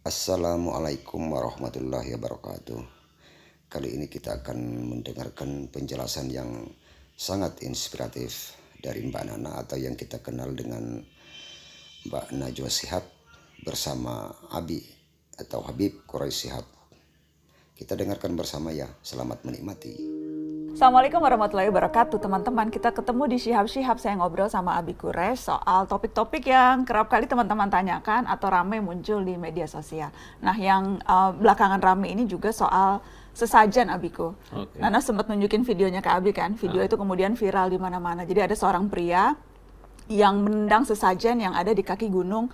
Assalamualaikum warahmatullahi wabarakatuh. Kali ini kita akan mendengarkan penjelasan yang sangat inspiratif dari Mbak Nana atau yang kita kenal dengan Mbak Najwa Shihab bersama Abi atau Habib Quraisy Shihab. Kita dengarkan bersama ya. Selamat menikmati. Assalamualaikum warahmatullahi wabarakatuh teman-teman. Kita ketemu di Shihab. Saya ngobrol sama Abi Quraisy soal topik-topik yang kerap kali teman-teman tanyakan atau ramai muncul di media sosial. Nah, yang belakangan ramai ini juga soal sesajen, Abiku. Nana sempat nunjukin videonya ke Abi kan. Video itu kemudian viral di mana-mana. Jadi ada seorang pria yang menendang sesajen yang ada di kaki gunung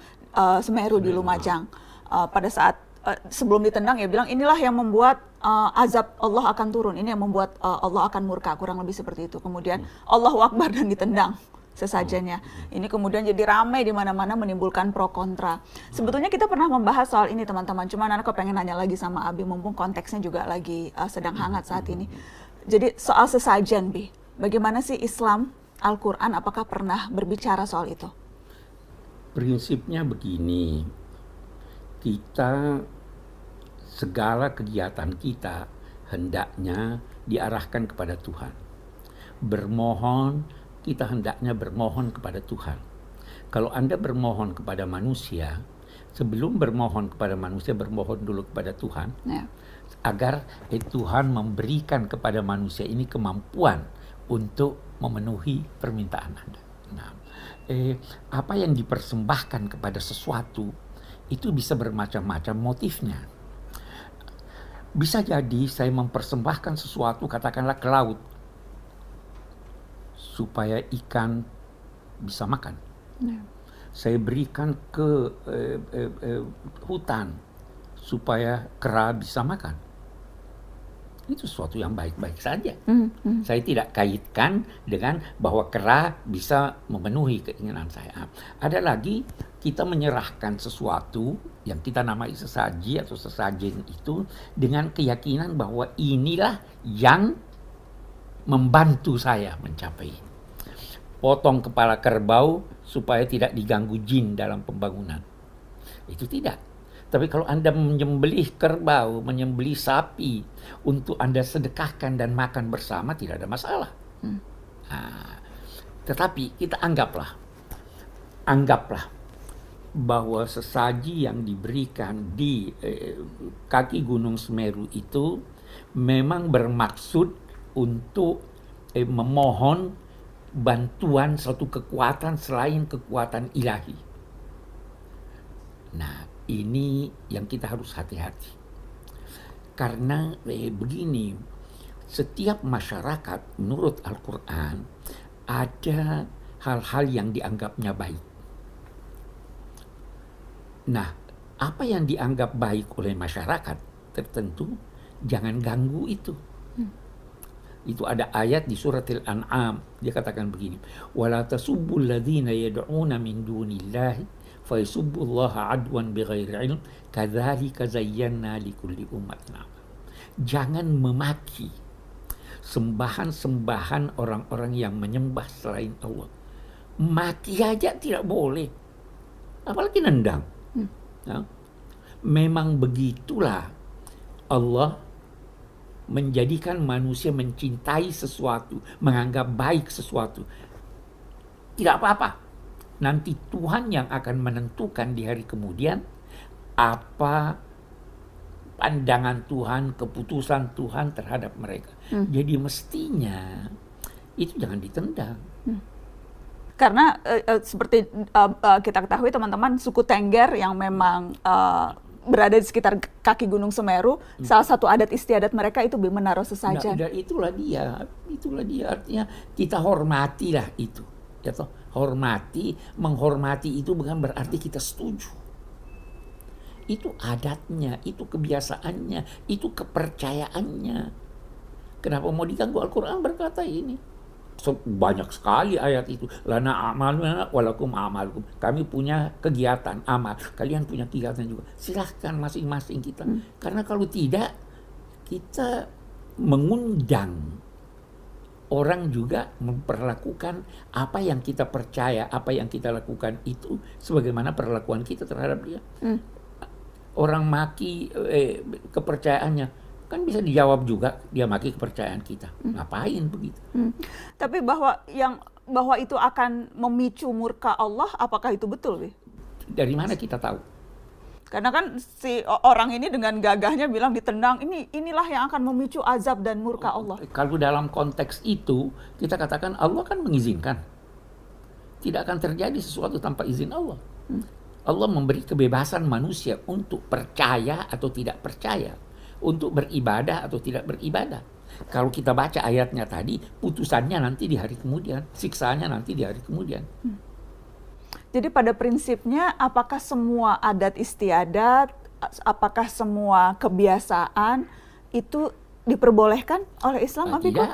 Semeru di Lumajang. Pada saat sebelum ditendang ya bilang inilah yang membuat azab Allah akan turun, ini yang membuat Allah akan murka, kurang lebih seperti itu. Kemudian Allahu Akbar dan ditendang sesajennya. Ini kemudian jadi ramai di mana-mana menimbulkan pro kontra. Sebetulnya kita pernah membahas soal ini teman-teman, cuma aku pengen nanya lagi sama Abi mumpung konteksnya juga lagi sedang hangat saat ini. Jadi soal sesajen, Bi, bagaimana sih Islam, Al-Quran, apakah pernah berbicara soal itu? Prinsipnya begini, kita segala kegiatan kita hendaknya diarahkan kepada Tuhan. Bermohon, kita hendaknya bermohon kepada Tuhan. Kalau Anda bermohon kepada manusia, sebelum bermohon kepada manusia, bermohon dulu kepada Tuhan, agar Tuhan memberikan kepada manusia ini kemampuan untuk memenuhi permintaan Anda. Nah, apa yang dipersembahkan kepada sesuatu itu bisa bermacam-macam motifnya. Bisa jadi saya mempersembahkan sesuatu katakanlah ke laut supaya ikan bisa makan. Saya berikan ke hutan supaya kera bisa makan. Itu sesuatu yang baik-baik saja. Saya tidak kaitkan dengan bahwa kera bisa memenuhi keinginan saya. Ada lagi, kita menyerahkan sesuatu yang kita namai sesaji atau sesajen itu dengan keyakinan bahwa inilah yang membantu saya mencapai. Potong kepala kerbau supaya tidak diganggu jin dalam pembangunan. Itu tidak. Tapi kalau Anda menyembelih kerbau, menyembelih sapi untuk Anda sedekahkan dan makan bersama, tidak ada masalah. Nah, tetapi kita anggaplah bahwa sesaji yang diberikan di kaki Gunung Semeru itu memang bermaksud untuk memohon bantuan suatu kekuatan selain kekuatan ilahi. Nah, ini yang kita harus hati-hati. Karena begini, setiap masyarakat menurut Al-Quran ada hal-hal yang dianggapnya baik. Nah, apa yang dianggap baik oleh masyarakat tertentu, jangan ganggu itu. Itu ada ayat di surat Al-An'am, dia katakan begini, وَلَا تَسُبُّوا الَّذِينَ يَدْعُونَ مِن دُونِ اللَّهِ فَيَسُبُّوا اللَّهَ عَدْوًا بِغَيْرِ عِلْمٍ كَذَلِكَ زَيَّنَّا لِكُلِّ أُمَّةٍ عَمَلًا. Jangan memaki sembahan-sembahan orang-orang yang menyembah selain Allah. Maki aja tidak boleh, apalagi nendang. Nah, memang begitulah Allah menjadikan manusia mencintai sesuatu, menganggap baik sesuatu. Tidak apa-apa. Nanti Tuhan yang akan menentukan di hari kemudian apa pandangan Tuhan, keputusan Tuhan terhadap mereka. Jadi mestinya itu jangan ditendang. Karena seperti kita ketahui teman-teman, suku Tengger yang memang berada di sekitar kaki Gunung Semeru, salah satu adat istiadat mereka itu menaruh sesajen. Nah, itulah dia artinya kita hormatilah itu. Ya toh, menghormati itu bukan berarti kita setuju. Itu adatnya, itu kebiasaannya, itu kepercayaannya. Kenapa mau diganggu? Al-Quran berkata ini. Banyak sekali ayat itu. Lana a'maluna walakum a'malukum. Kami punya kegiatan amal, kalian punya kegiatan juga. Silahkan masing-masing kita. Karena kalau tidak, kita mengundang orang juga memperlakukan apa yang kita percaya, apa yang kita lakukan itu sebagaimana perlakuan kita terhadap dia. orang maki kepercayaannya, kan bisa dijawab juga dia maki kepercayaan kita. Ngapain begitu? Tapi bahwa itu akan memicu murka Allah, apakah itu betul, Bi? Dari mana kita tahu? Karena kan si orang ini dengan gagahnya bilang ditendang, inilah yang akan memicu azab dan murka Allah. Kalau dalam konteks itu kita katakan Allah kan mengizinkan. Tidak akan terjadi sesuatu tanpa izin Allah. Allah memberi kebebasan manusia untuk percaya atau tidak percaya, untuk beribadah atau tidak beribadah. Kalau kita baca ayatnya tadi, putusannya nanti di hari kemudian, siksaannya nanti di hari kemudian. Jadi pada prinsipnya, apakah semua adat istiadat, apakah semua kebiasaan itu diperbolehkan oleh Islam? Tidak.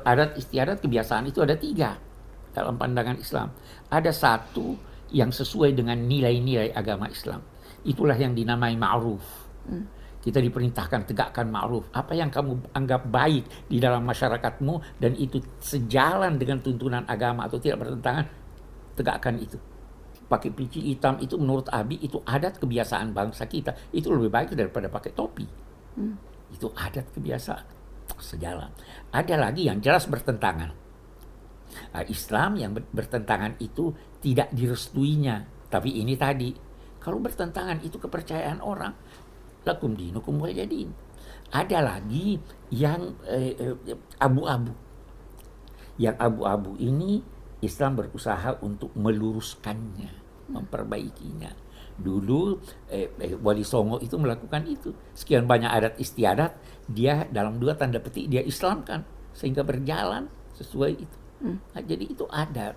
Adat istiadat kebiasaan itu ada 3 dalam pandangan Islam. Ada 1 yang sesuai dengan nilai-nilai agama Islam. Itulah yang dinamai ma'ruf. Kita diperintahkan tegakkan ma'ruf. Apa yang kamu anggap baik di dalam masyarakatmu dan itu sejalan dengan tuntunan agama atau tidak bertentangan, tegakkan itu. Pakai peci hitam itu menurut Abi itu adat kebiasaan bangsa kita. Itu lebih baik daripada pakai topi. Itu adat kebiasaan. Sejalan. Ada lagi yang jelas bertentangan. Islam yang bertentangan itu tidak direstuinya. Tapi ini tadi, kalau bertentangan itu kepercayaan orang. Lakum dinukum waliya din. Ada lagi yang abu-abu. Yang abu-abu ini Islam berusaha untuk meluruskannya, memperbaikinya. Dulu Wali Songo itu melakukan itu. Sekian banyak adat istiadat, dia dalam 2 tanda petik dia Islamkan sehingga berjalan sesuai itu. Nah, jadi itu adat.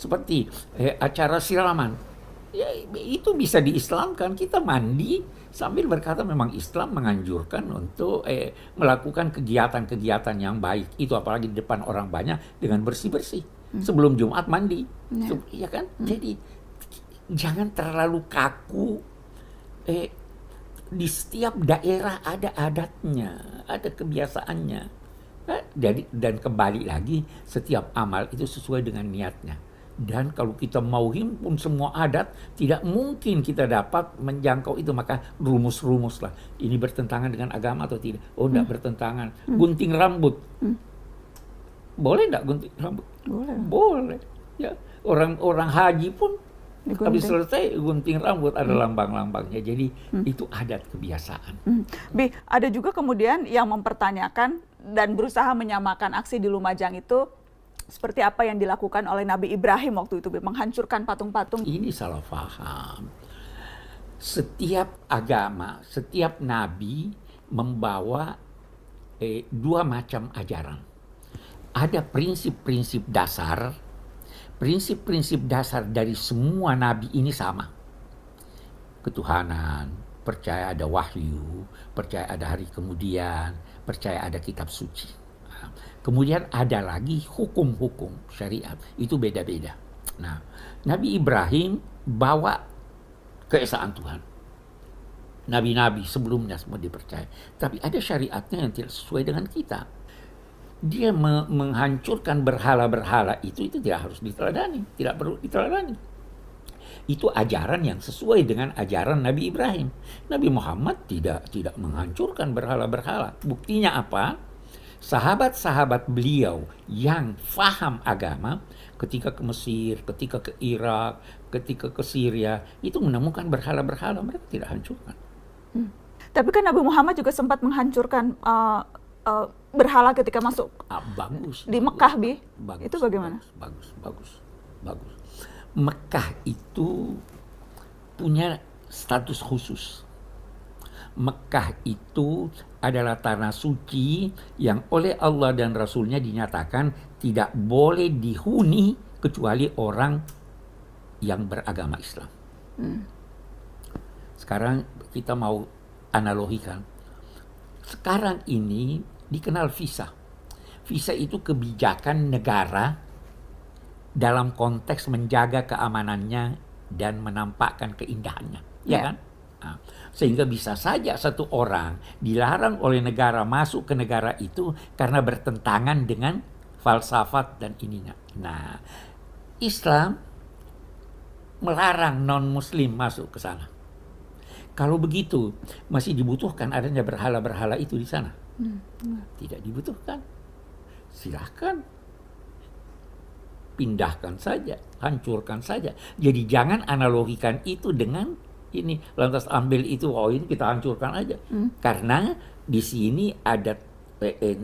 Seperti acara siraman. Ya, itu bisa diislamkan. Kita mandi sambil berkata memang Islam menganjurkan untuk melakukan kegiatan-kegiatan yang baik. Itu apalagi di depan orang banyak dengan bersih-bersih. Sebelum Jumat mandi. Ya kan? Jadi jangan terlalu kaku. Di setiap daerah ada adatnya, ada kebiasaannya. Dan kembali lagi, setiap amal itu sesuai dengan niatnya. Dan kalau kita mau himpun semua adat, tidak mungkin kita dapat menjangkau itu. Maka rumus-rumuslah. Ini bertentangan dengan agama atau tidak? Oh, tidak bertentangan. Gunting rambut. Boleh tidak gunting rambut? Boleh. Ya, orang haji pun habis selesai gunting rambut ada lambang-lambangnya. Jadi itu adat kebiasaan. Bi, ada juga kemudian yang mempertanyakan dan berusaha menyamakan aksi di Lumajang itu seperti apa yang dilakukan oleh Nabi Ibrahim waktu itu, Bi, menghancurkan patung-patung. Ini salah paham. Setiap agama, setiap nabi membawa 2 macam ajaran. Ada prinsip-prinsip dasar. Prinsip-prinsip dasar dari semua nabi ini sama. Ketuhanan, percaya ada wahyu, percaya ada hari kemudian, percaya ada kitab suci. Kemudian ada lagi hukum-hukum syariat, itu beda-beda. Nah, Nabi Ibrahim bawa keesaan Tuhan. Nabi-nabi sebelumnya semua dipercaya. Tapi ada syariatnya yang tidak sesuai dengan kita. Dia menghancurkan berhala-berhala itu tidak harus diteladani, tidak perlu diteladani. Itu ajaran yang sesuai dengan ajaran Nabi Ibrahim. Nabi Muhammad tidak menghancurkan berhala-berhala. Buktinya apa? Sahabat-sahabat beliau yang faham agama ketika ke Mesir, ketika ke Irak, ketika ke Syria, itu menemukan berhala-berhala, mereka tidak hancurkan. Tapi kan Nabi Muhammad juga sempat menghancurkan berhala ketika masuk bagus di Mekah, Bi. Bagus, itu bagaimana? Bagus. Mekah itu punya status khusus. Mekah itu adalah tanah suci yang oleh Allah dan Rasulnya dinyatakan tidak boleh dihuni kecuali orang yang beragama Islam. Sekarang kita mau analogikan. Sekarang ini dikenal visa. Visa itu kebijakan negara dalam konteks menjaga keamanannya dan menampakkan keindahannya. Ya kan? Nah, sehingga bisa saja satu orang dilarang oleh negara masuk ke negara itu karena bertentangan dengan falsafat dan ininya. Nah, Islam melarang non-muslim masuk ke sana. Kalau begitu, masih dibutuhkan adanya berhala-berhala itu di sana? Tidak dibutuhkan. Silahkan. Pindahkan saja, hancurkan saja. Jadi jangan analogikan itu dengan ini. Lantas ambil itu, oh ini kita hancurkan aja. Karena di sini ada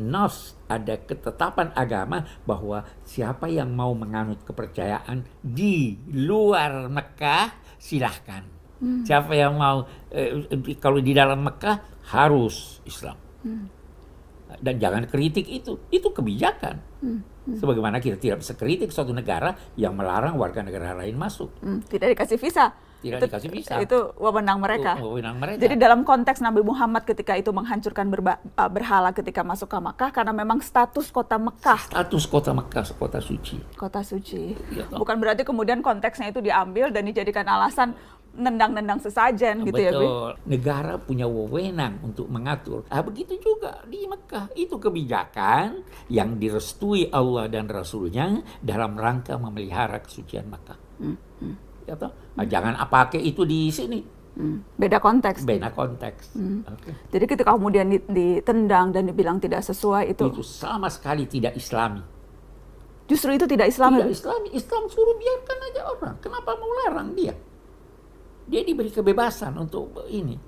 nos, ada ketetapan agama bahwa siapa yang mau menganut kepercayaan di luar Mekah, silahkan. Siapa yang mau, kalau di dalam Mekah harus Islam. Dan jangan kritik itu kebijakan. Sebagaimana kita tidak bisa kritik suatu negara yang melarang warga negara lain masuk. Tidak dikasih visa. Tidak dikasih visa. Itu wewenang mereka. Wewenang mereka. Jadi dalam konteks Nabi Muhammad ketika itu menghancurkan berhala ketika masuk ke Makkah karena memang status kota Mekah. Status kota Mekah, kota suci. Kota suci. Ya, bukan berarti kemudian konteksnya itu diambil dan dijadikan alasan nendang-nendang sesajen gitu ya, Bi? Betul. Negara punya wewenang untuk mengatur. Begitu juga di Mekah. Itu kebijakan yang direstui Allah dan Rasulnya dalam rangka memelihara kesucian Mekah. Ya toh? Jangan pakai itu di sini. Beda konteks. Beda konteks. Okay. Jadi ketika kemudian ditendang dan dibilang tidak sesuai itu sama sekali tidak Islami. Justru itu tidak Islami. Tidak Islami. Islam suruh biarkan aja orang. Kenapa mau larang dia? Dia diberi kebebasan untuk ini.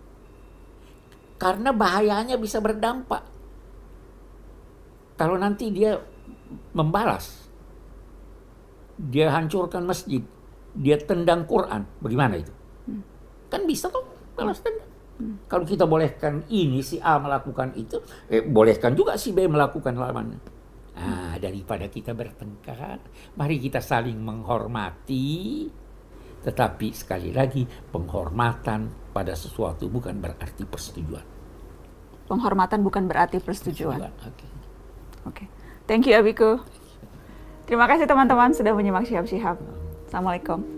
Karena bahayanya bisa berdampak. Kalau nanti dia membalas, dia hancurkan masjid, dia tendang Quran, bagaimana itu? Kan bisa tuh balas tendang. Kalau kita bolehkan ini si A melakukan itu, bolehkan juga si B melakukan lawannya. Daripada kita bertengkar, mari kita saling menghormati. Tetapi sekali lagi, penghormatan pada sesuatu bukan berarti persetujuan. Penghormatan bukan berarti persetujuan. Oke. Thank you, Abiku. Terima kasih teman-teman sudah menyimak Syihab-Syihab. Assalamualaikum.